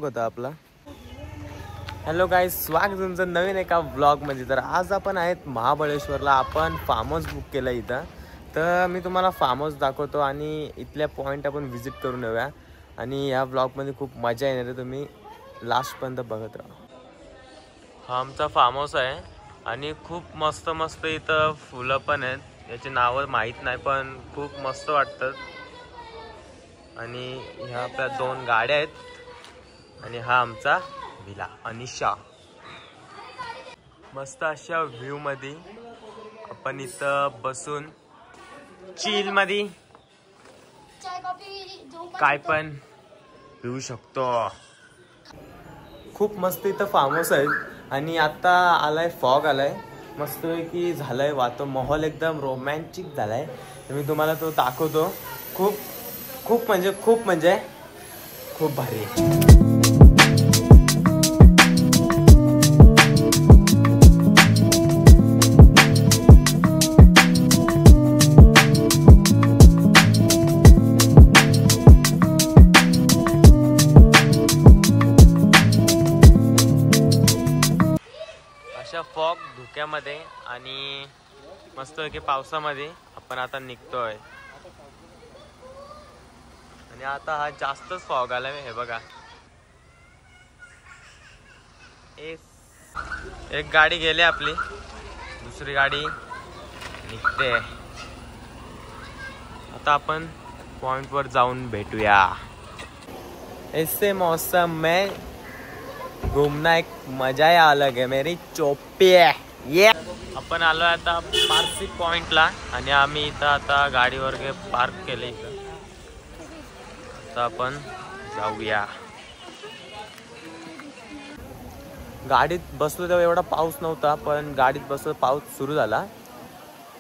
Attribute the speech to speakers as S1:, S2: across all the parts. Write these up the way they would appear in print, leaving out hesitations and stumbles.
S1: Vlog होता आपला। Hello guys, स्वागत तुमचं नवीन एका व्लॉगमध्ये। तर आज आपण आहेत महाबळेश्वरला। आपण फार्म हाऊस बुक केलं इथं, तर मी तुम्हाला फार्म हाऊस दाखवतो आणि इथल्या पॉईंट आपण व्हिजिट करून येऊया। आणि या व्लॉगमध्ये खूप मजा येणार आहे, तुम्ही लास्टपर्यंत बघत राहा। हा आमचा फार्म हाऊस आहे आणि खूप मस्त मस्त इथं फुलं पण आहेत, याची नावं माहीत नाही पण खूप मस्त वाटतात। आणि ह्या आपल्या 2 गाड्या आहेत आणि हा आमचा विला अनिशा। मस्त अशा व्ह्यू मध्ये आपण इथं बसून चिल मध्ये काय पण पिऊ शकतो। खूप मस्त इथं फार्म हाऊस आहे आणि आता आलाय फॉग आलाय, मस्त की झालंय माहोल एकदम रोमॅन्टिक झालाय। तर मी तुम्हाला तो दाखवतो। खूप खूप म्हणजे खूप भारी आहे। फॉग धुक्यामध्ये आणि मस्त की पावसामध्ये आपण आता निघतोय आणि आता हा जास्तच फॉग आलाय। हे बघा, एक गाडी गेली आपली, दुसरी गाडी निघते। आता आपण पॉइंट वर जाऊन भेटूया। ऐसे मौसम में घूमना एक मजा ही अलग है मेरी चोप्पी है ये। आपण आलो आता पारसी पॉइंटला आणि आम्ही इथं आता गाडीवर पार्क केले इथं। आता आपण जाऊया। गाडीत बसलो तेव्हा एवढा पाऊस नव्हता, पण गाडीत बसलो पाऊस सुरू झाला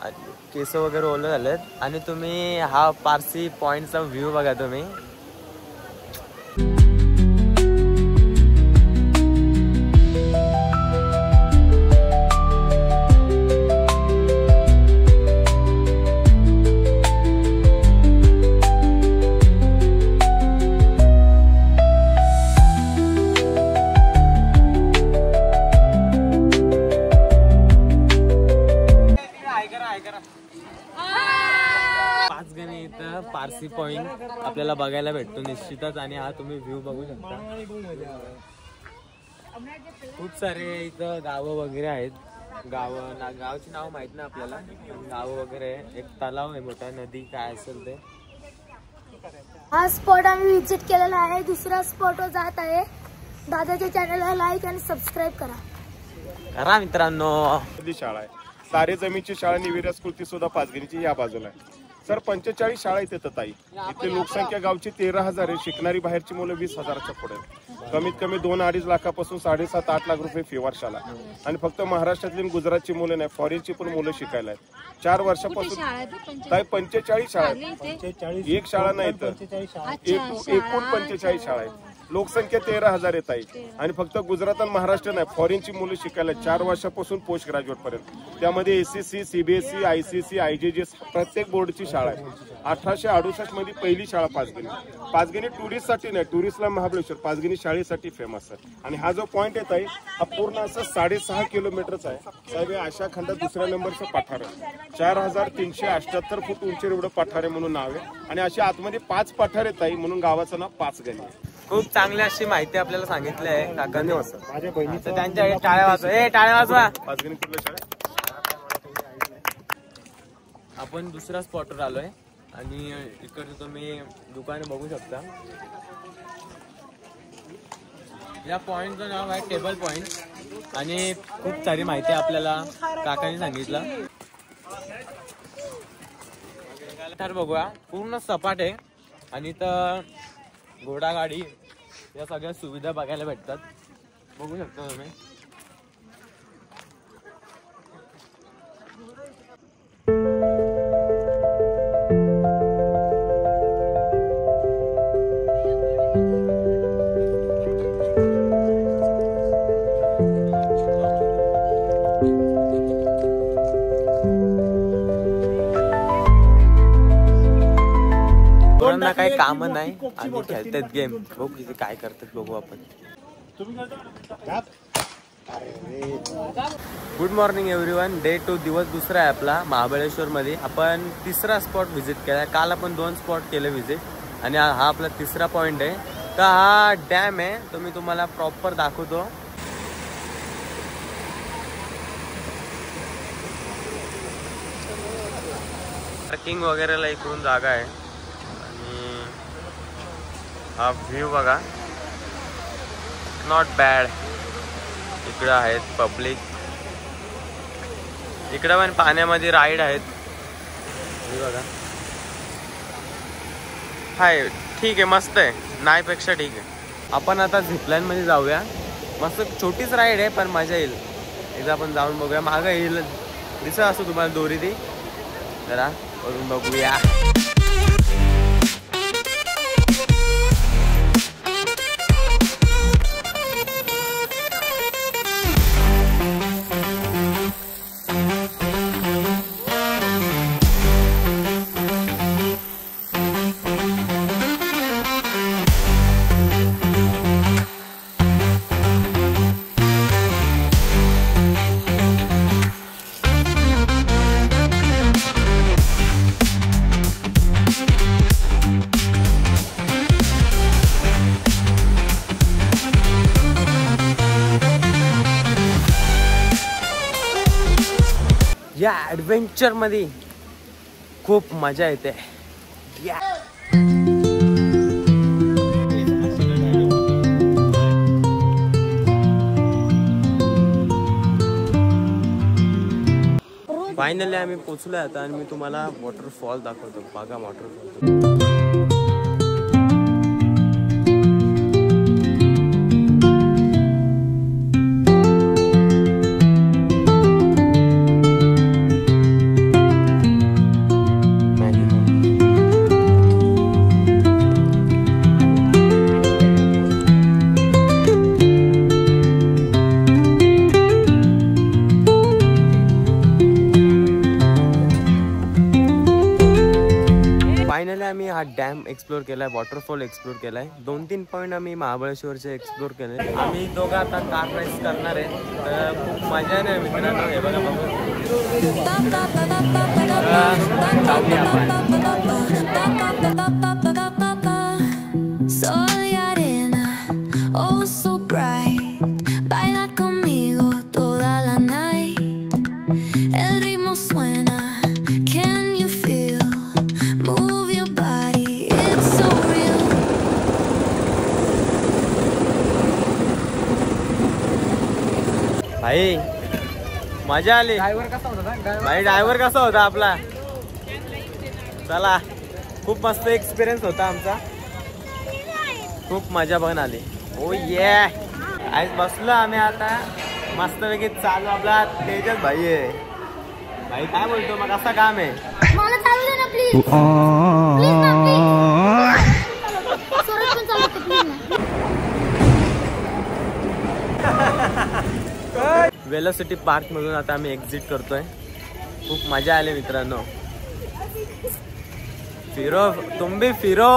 S1: आणि केस वगैरे ओले झालेत। आणि तुम्ही हा पारसी पॉइंटचा व्ह्यू बघा तुम्ही। पारसी पॉइंट आपल्याला बघायला भेटतो निश्चितच। आणि हा तुम्ही व्ह्यू बघू शकता, खूप सारे इथं गावं वगैरे आहेत। गावाची नाव माहित नाही आपल्याला, गावं वगैरे आहे। एक तलाव आहे, मोठा नदी काय असेल ते।
S2: हा स्पॉट आम्ही विजिट केलेला आहे। दुसरा स्पॉट वर जात आहे। दादाच्या चॅनलला लाईक आणि सबस्क्राईब करा
S1: मित्रांनो।
S3: शाळा आहे सारे जमीनची शाळा निवेरा स्कूल ती सुद्धा पाचगणीची या बाजूला आहे। सर 45 शाळा इथे ताई। इथे लोकसंख्या गावची 13,000 आहे। शिकणारी बाहेरची मुलं 20,000च्या पुढे। कमीत कमी 2-2.5 लाखापासून 7.5-8 लाख रुपये फी वर्षाला। आणि फक्त महाराष्ट्रातली गुजरातची मुलं नाही, फॉरेनची पण मुलं शिकायला आहेत। 4 वर्षापासून ताई 45 शाळा आहेत। एक शाळा नाही तर एकूण 45 शाळा आहेत। लोकसंख्या 13,000 येत आहे आणि फक्त गुजरात आणि महाराष्ट्र नाही, फॉरेनची मुलं शिकायला 4 वर्षापासून पोस्ट ग्रॅज्युएट पर्यंत। त्यामध्ये एसएससी, सीबीएसई, आयसीएसई, आयजेजेस प्रत्येक बोर्डची शाळा आहे। 1868 मध्ये पहिली शाळा पाचगणी। पाचगणी टुरिस्ट साठी नाही, टुरिस्टला महाबळेश्वर, पाचगणी शाळेसाठी फेमस आहे। आणि हा जो पॉइंट येत आहे हा पूर्ण असं 6.5 किलोमीटरचा आहे साहेब। आशा खंडात दुसऱ्या नंबरचं पठार आहे। 4,378 फूट उंचीवर एवढं पठार आहे म्हणून नाव आहे। आणि अशा आतमध्ये 5 पठार येत आहे म्हणून गावाचं नाव पाचगणी आहे।
S1: खूप चांगली अशी माहिती आपल्याला सांगितली आहे काकांनी। माझ्या बहिणीचं त्यांच्या टाळ्या वाजवा, टाळ्या वाजवा।
S3: पाचगणी कुठल्या शाळा?
S1: आपण दुसऱ्या स्पॉटवर आलोय आणि इकडे तुम्ही दुकाने बघू शकता। या पॉइंटचं नाव आहे टेबल पॉइंट आणि खूप सारी माहिती आपल्याला काकांनी सांगितलं। तर बघूया, पूर्ण सपाट आहे आणि इथं घोडागाडी या सगळ्या सुविधा बघायला भेटतात, बघू शकता तुम्ही। यांना काही काम नाही आणि खेळतात गेम. बघू किती काय करतात बघू आपण. Good morning everyone. डे 2 दिवस दुसरा आहे आपला महाबळेश्वर मध्ये. आपण तिसरा स्पॉट व्हिजिट केला. काल आपण 2 स्पॉट केले व्हिजिट आणि हा आपला तिसरा पॉइंट आहे. तर हा डॅम आहे तो मी तुम्हाला प्रॉपर दाखवतो. पार्किंग वगैरेला इकडून जागा आहे आणि हा व्ह्यू बघा, नॉट बॅड. इकडं आहेत पब्लिक, इकडं पण पाण्यामध्ये राईड आहेत. हे बघा, हाय ठीक आहे, मस्त आहे, नाहीपेक्षा ठीक आहे. आपण आता झिपलाईन मध्ये जाऊया. मस्त छोटीच राईड आहे पण मजा येईल. एकदा आपण जाऊन बघूया. मागं येईल दिसत असतो तुम्हाला दोरी ती, जरा वरून बघूया. या ॲडव्हेंचर मध्ये खूप मजा येते. फायनली आम्ही पोचलोय आता आणि मी तुम्हाला वॉटरफॉल दाखवतो. बघा वॉटरफॉल. फायनली आम्ही हा डॅम एक्सप्लोर केलाय, वॉटरफॉल एक्सप्लोर केलाय. 2-3 पॉईंट आम्ही महाबळेश्वरचे एक्सप्लोर केले. आम्ही दोघं आता कार राईड करणार आहे. तर खूप मजा आहे मित्रांनो. हे बघा भाई, मजा आली. भाई ड्रायव्हर कसा होता आपला? चला, खूप मस्त एक्सपिरियन्स होता आमचा. खूप मजा पण आली. ओ ये, आज बसलो आम्ही आता मस्तपैकी. चालू आपला तेजस भाई आहे. भाई काय बोलतो मग, असं काम आहे?
S2: मला चालू दे ना प्लीज. प्लीज ना प्लीज. सोरत पण चालू दे प्लीज ना.
S1: वेलोसिटी पार्क मधून आता आम्ही एक्झिट करतोय. खूप मजा आली मित्रांनो. फिरो, तुम भी फिरो.